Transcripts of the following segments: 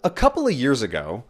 A couple of years ago,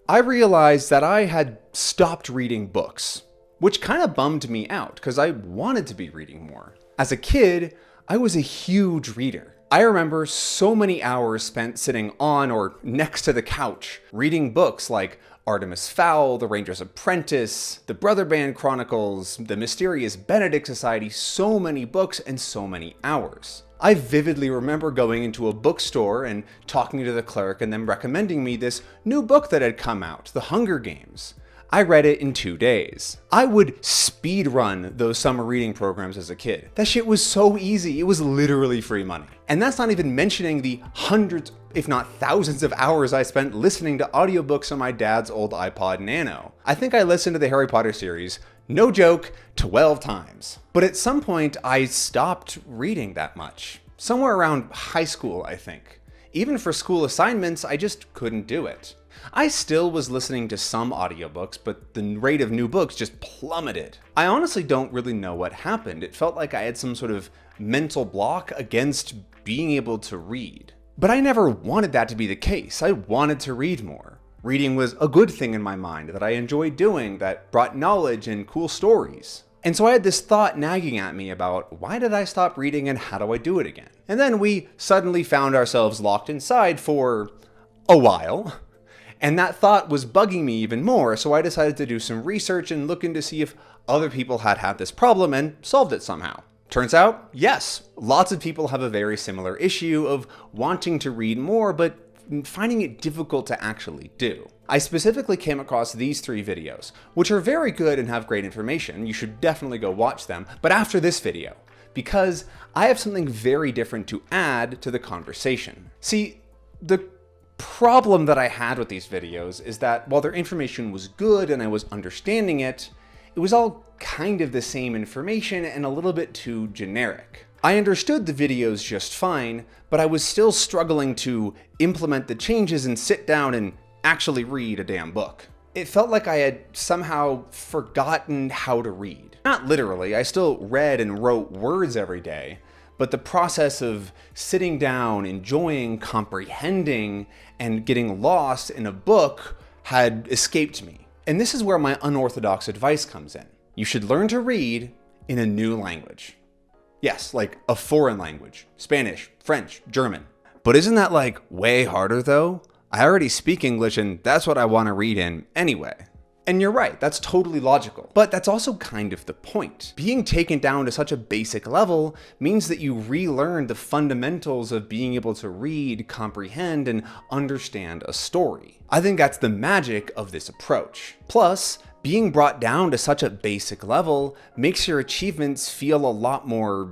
I realized that I had stopped reading books, which kind of bummed me out because I wanted to be reading more. As a kid, I was a huge reader. I remember so many hours spent sitting on or next to the couch, reading books like Artemis Fowl, The Ranger's Apprentice, The Brother Band Chronicles, The Mysterious Benedict Society, so many books and so many hours. I vividly remember going into a bookstore and talking to the clerk and them recommending me this new book that had come out, The Hunger Games. I read it in 2 days. I would speed run those summer reading programs as a kid. That shit was so easy, it was literally free money. And that's not even mentioning the hundreds, if not thousands of hours I spent listening to audiobooks on my dad's old iPod Nano. I think I listened to the Harry Potter series, no joke, 12 times. But at some point, I stopped reading that much. Somewhere around high school, I think. Even for school assignments, I just couldn't do it. I still was listening to some audiobooks, but the rate of new books just plummeted. I honestly don't really know what happened. It felt like I had some sort of mental block against being able to read. But I never wanted that to be the case. I wanted to read more. Reading was a good thing in my mind that I enjoyed doing, that brought knowledge and cool stories. And so I had this thought nagging at me about why did I stop reading and how do I do it again? And then we suddenly found ourselves locked inside for a while. And that thought was bugging me even more, so I decided to do some research and look into see if other people had had this problem and solved it somehow. Turns out, yes, lots of people have a very similar issue of wanting to read more, but finding it difficult to actually do. I specifically came across these 3 videos, which are very good and have great information. You should definitely go watch them, but after this video, because I have something very different to add to the conversation. See, the problem that I had with these videos is that while their information was good and I was understanding it, it was all kind of the same information and a little bit too generic. I understood the videos just fine, but I was still struggling to implement the changes and sit down and actually read a damn book. It felt like I had somehow forgotten how to read. Not literally, I still read and wrote words every day, but the process of sitting down, enjoying, comprehending, and getting lost in a book had escaped me. And this is where my unorthodox advice comes in. You should learn to read in a new language. Yes, like a foreign language. Spanish, French, German. But isn't that like way harder though? I already speak English and that's what I want to read in anyway. And you're right, that's totally logical. But that's also kind of the point. Being taken down to such a basic level means that you relearn the fundamentals of being able to read, comprehend, and understand a story. I think that's the magic of this approach. Plus, being brought down to such a basic level makes your achievements feel a lot more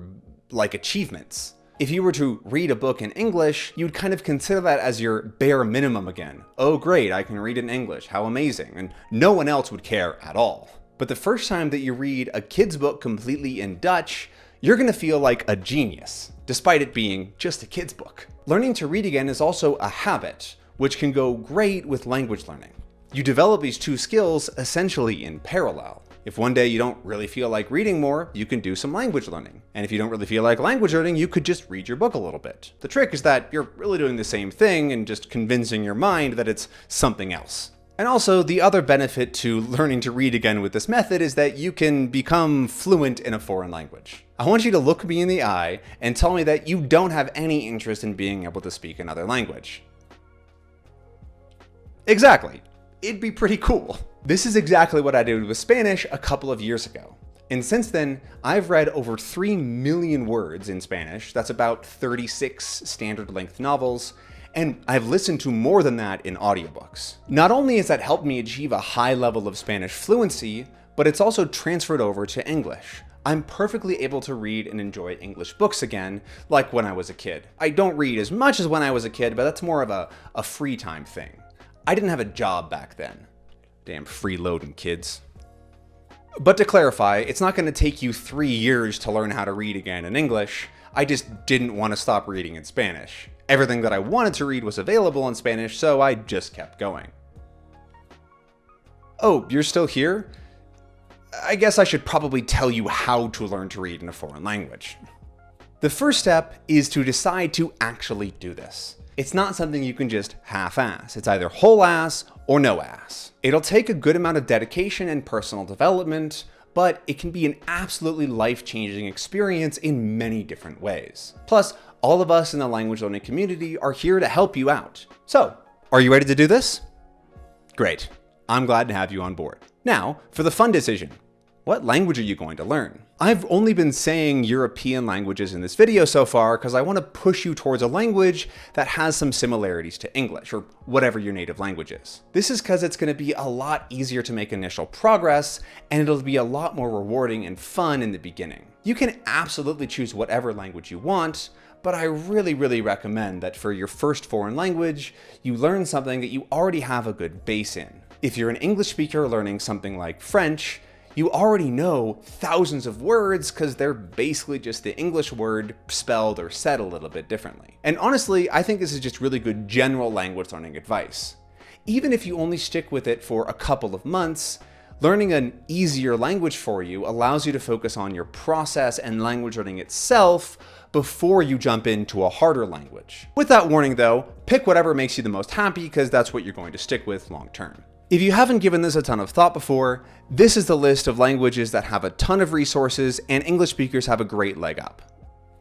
like achievements. If you were to read a book in English, you'd kind of consider that as your bare minimum again. Oh great, I can read in English, how amazing, and no one else would care at all. But the first time that you read a kid's book completely in Dutch, you're gonna feel like a genius, despite it being just a kid's book. Learning to read again is also a habit, which can go great with language learning. You develop these 2 skills essentially in parallel. If one day you don't really feel like reading more, you can do some language learning. And if you don't really feel like language learning, you could just read your book a little bit. The trick is that you're really doing the same thing and just convincing your mind that it's something else. And also, the other benefit to learning to read again with this method is that you can become fluent in a foreign language. I want you to look me in the eye and tell me that you don't have any interest in being able to speak another language. Exactly. It'd be pretty cool. This is exactly what I did with Spanish a couple of years ago. And since then, I've read over 3 million words in Spanish. That's about 36 standard length novels. And I've listened to more than that in audiobooks. Not only has that helped me achieve a high level of Spanish fluency, but it's also transferred over to English. I'm perfectly able to read and enjoy English books again, like when I was a kid. I don't read as much as when I was a kid, but that's more of a free time thing. I didn't have a job back then. Damn freeloading kids. But to clarify, it's not going to take you 3 years to learn how to read again in English. I just didn't want to stop reading in Spanish. Everything that I wanted to read was available in Spanish, so I just kept going. Oh, you're still here? I guess I should probably tell you how to learn to read in a foreign language. The first step is to decide to actually do this. It's not something you can just half-ass. It's either whole ass or no ass. It'll take a good amount of dedication and personal development, but it can be an absolutely life-changing experience in many different ways. Plus, all of us in the language learning community are here to help you out. So, are you ready to do this? Great. I'm glad to have you on board. Now, for the fun decision. What language are you going to learn? I've only been saying European languages in this video so far because I want to push you towards a language that has some similarities to English, or whatever your native language is. This is because it's going to be a lot easier to make initial progress, and it'll be a lot more rewarding and fun in the beginning. You can absolutely choose whatever language you want, but I really recommend that for your first foreign language, you learn something that you already have a good base in. If you're an English speaker learning something like French, you already know thousands of words because they're basically just the English word spelled or said a little bit differently. And honestly, I think this is just really good general language learning advice. Even if you only stick with it for a couple of months, learning an easier language for you allows you to focus on your process and language learning itself before you jump into a harder language. With that warning though, pick whatever makes you the most happy because that's what you're going to stick with long term. If you haven't given this a ton of thought before, this is the list of languages that have a ton of resources and English speakers have a great leg up.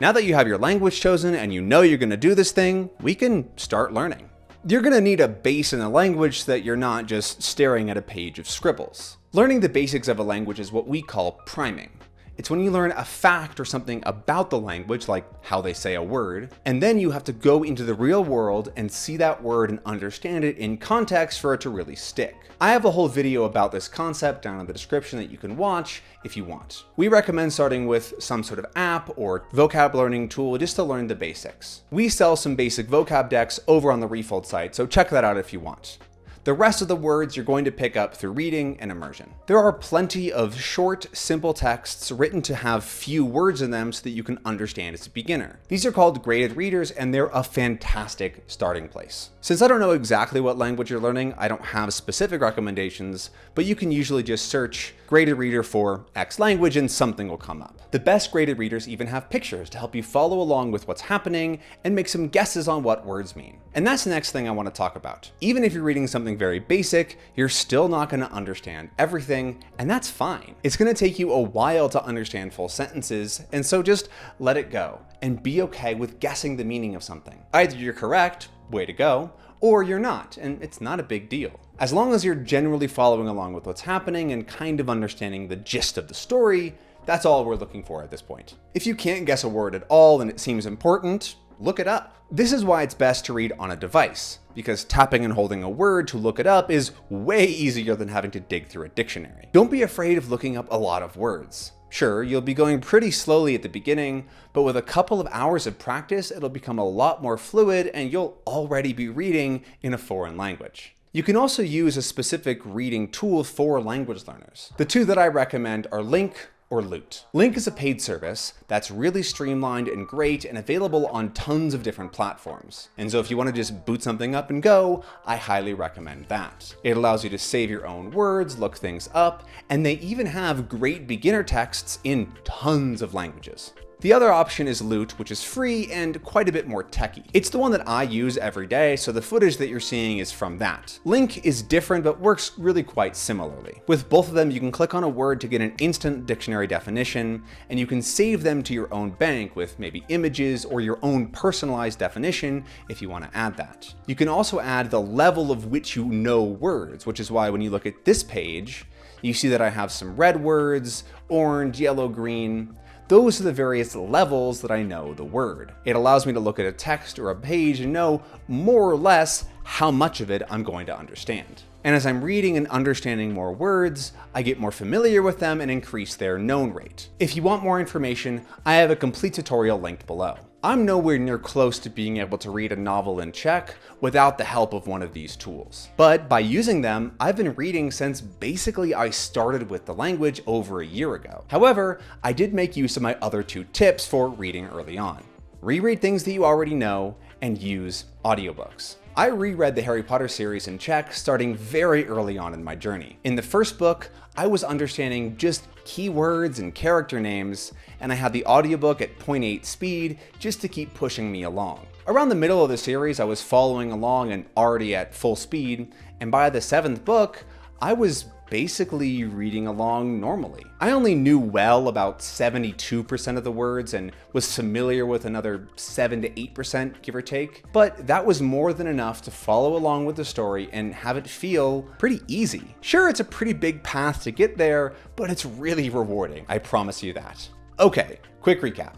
Now that you have your language chosen and you know you're going to do this thing, we can start learning. You're going to need a base in the language so that you're not just staring at a page of scribbles. Learning the basics of a language is what we call priming. It's when you learn a fact or something about the language, like how they say a word, and then you have to go into the real world and see that word and understand it in context for it to really stick. I have a whole video about this concept down in the description that you can watch if you want. We recommend starting with some sort of app or vocab learning tool just to learn the basics. We sell some basic vocab decks over on the Refold site, so check that out if you want. The rest of the words you're going to pick up through reading and immersion. There are plenty of short, simple texts written to have few words in them so that you can understand as a beginner. These are called graded readers and they're a fantastic starting place. Since I don't know exactly what language you're learning, I don't have specific recommendations, but you can usually just search graded reader for X language and something will come up. The best graded readers even have pictures to help you follow along with what's happening and make some guesses on what words mean. And that's the next thing I want to talk about. Even if you're reading something very basic, you're still not going to understand everything, and that's fine. It's going to take you a while to understand full sentences, and so just let it go and be okay with guessing the meaning of something. Either you're correct, way to go, or you're not, and it's not a big deal. As long as you're generally following along with what's happening and kind of understanding the gist of the story, that's all we're looking for at this point. If you can't guess a word at all and it seems important, look it up. This is why it's best to read on a device, because tapping and holding a word to look it up is way easier than having to dig through a dictionary. Don't be afraid of looking up a lot of words. Sure, you'll be going pretty slowly at the beginning, but with a couple of hours of practice, it'll become a lot more fluid and you'll already be reading in a foreign language. You can also use a specific reading tool for language learners. The two that I recommend are Link or Loot. Link is a paid service that's really streamlined and great and available on tons of different platforms. And so if you want to just boot something up and go, I highly recommend that. It allows you to save your own words, look things up, and they even have great beginner texts in tons of languages. The other option is Loot, which is free and quite a bit more techy. It's the one that I use every day, so the footage that you're seeing is from that. Link is different, but works really quite similarly. With both of them, you can click on a word to get an instant dictionary definition, and you can save them to your own bank with maybe images or your own personalized definition if you want to add that. You can also add the level of which you know words, which is why when you look at this page, you see that I have some red words, orange, yellow, green. Those are the various levels that I know the word. It allows me to look at a text or a page and know more or less how much of it I'm going to understand. And as I'm reading and understanding more words, I get more familiar with them and increase their known rate. If you want more information, I have a complete tutorial linked below. I'm nowhere near close to being able to read a novel in Czech without the help of one of these tools. But by using them, I've been reading since basically I started with the language over a year ago. However, I did make use of my other two tips for reading early on. Reread things that you already know and use audiobooks. I reread the Harry Potter series in Czech starting very early on in my journey. In the first book, I was understanding just keywords and character names, and I had the audiobook at 0.8 speed just to keep pushing me along. Around the middle of the series, I was following along and already at full speed, and by the 7th book, I was basically reading along normally. I only knew well about 72% of the words and was familiar with another 7 to 8%, give or take, but that was more than enough to follow along with the story and have it feel pretty easy. Sure, it's a pretty big path to get there, but it's really rewarding, I promise you that. Okay, quick recap.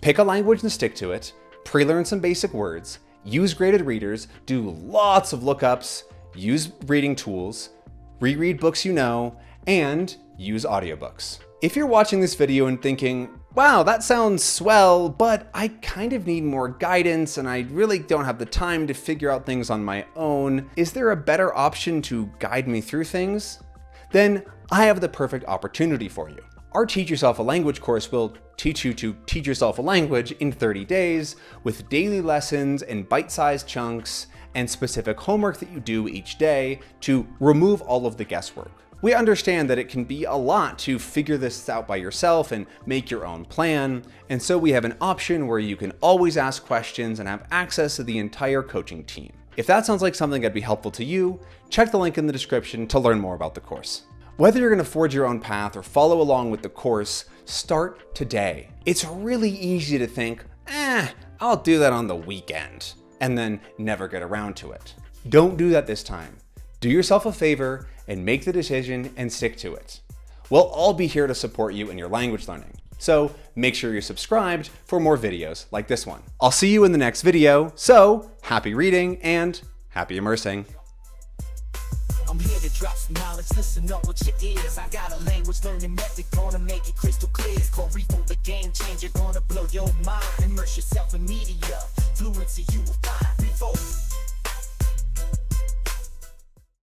Pick a language and stick to it, pre-learn some basic words, use graded readers, do lots of lookups, use reading tools, reread books you know, and use audiobooks. If you're watching this video and thinking, wow, that sounds swell, but I kind of need more guidance and I really don't have the time to figure out things on my own, is there a better option to guide me through things? Then I have the perfect opportunity for you. Our Teach Yourself a Language course will teach you to teach yourself a language in 30 days with daily lessons and bite-sized chunks and specific homework that you do each day to remove all of the guesswork. We understand that it can be a lot to figure this out by yourself and make your own plan, and so we have an option where you can always ask questions and have access to the entire coaching team. If that sounds like something that'd be helpful to you, check the link in the description to learn more about the course. Whether you're going to forge your own path or follow along with the course, start today. It's really easy to think, I'll do that on the weekend, and then never get around to it. Don't do that this time. Do yourself a favor and make the decision and stick to it. We'll all be here to support you in your language learning. So make sure you're subscribed for more videos like this one. I'll see you in the next video, so happy reading and happy immersing. I'm here to drop some knowledge, listen up with your ears. I got a language learning method, gonna make it crystal clear. It's called Refold, the game changer, gonna blow your mind. Immerse yourself in media, fluency you will find.